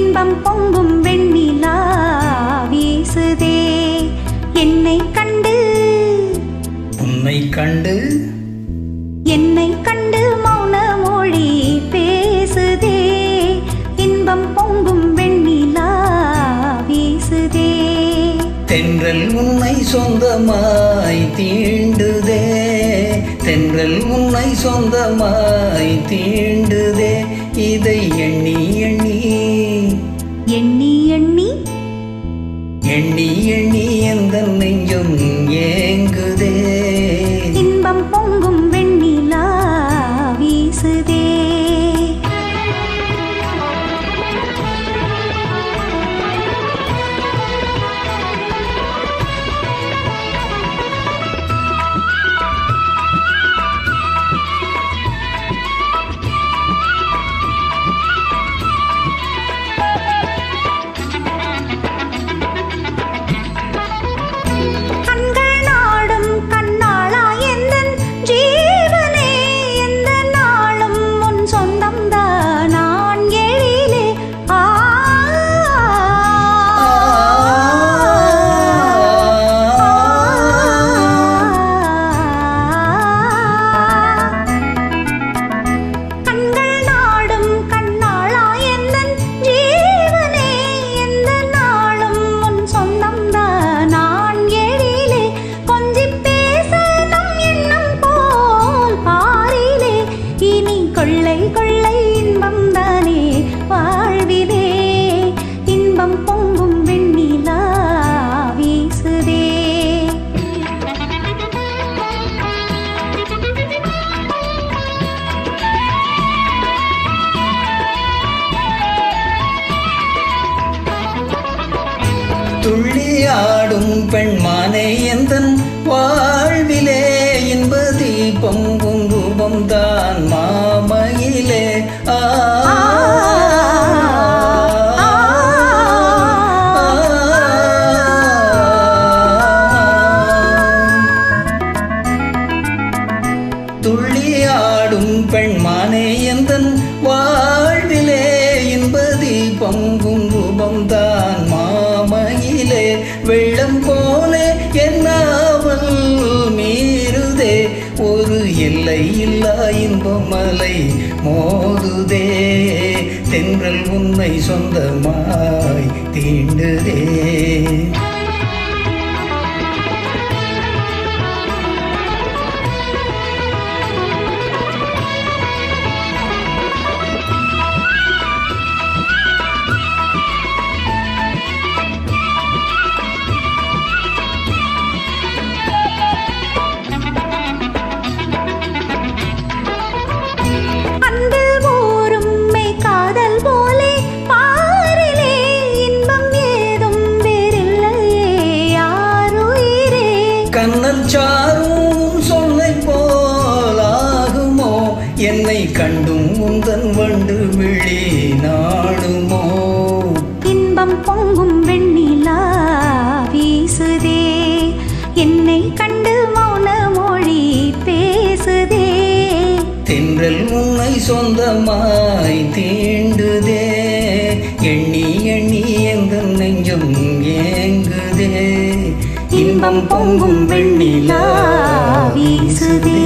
இன்பம் பொங்கும் வெண்ணிலா வீசுதே. என்னை கண்டு உன்னை கண்டு என்னை கண்டு மௌன மொழி பேசுதே. இன்பம் பொங்கும் வெண்ணிலா வீசுதே. தென்றல் உன்னை சொந்தமாய் தீண்டுதே. தென்றல் உன்னை சொந்தமாய் தீண்டுதே. இதை எண்ணி எண்ணி எண்ணி எண்ணி எண்ணி எண்ணி எந்த நெஞ்சம் ஏங்குதே. இன்பம் பொங்கும் வெண்ணிலா வீசுதே. கொள்ளை கொள்ளை இன்பம் தானே வாழ்விலே. இன்பம் பொங்கும் வெண்ணிலா வீசுதே. துள்ளியாடும் பெண்மானே எந்தன் வாழ்விலே. இன்ப தீபம் குங்குமம் தான் மாமையிலே. துள்ளியாடும் பெண்மானே எந்தன் வாழ்விலே. இன்ப தீபம் குங்குமம் தான் மாமையிலே. வெள்ளம் போலே என்னாவல் மீறுதே. ஒரு எல்லை இல்லா இன்பமலை மோதுதே. தென்றல் உன்னை சொந்தமாய் தீண்டுதே. கண்ணல் சாரும் சொல்லை போலாகுமோ. என்னை கண்டும் உந்தன் வண்டு விழி நாடுமோ. இன்பம் பொங்கும் வெண்ணிலா வீசுதே. என்னை கண்டு மௌன மொழி பேசுதே. தென்றல் உன்னை சொந்தமாய் தீண்டுதே. எண்ணி எண்ணி எந்த நெஞ்சம் ஏங்குதே. இன்பம் பொங்கும் வெண்ணிலா வீசுதே.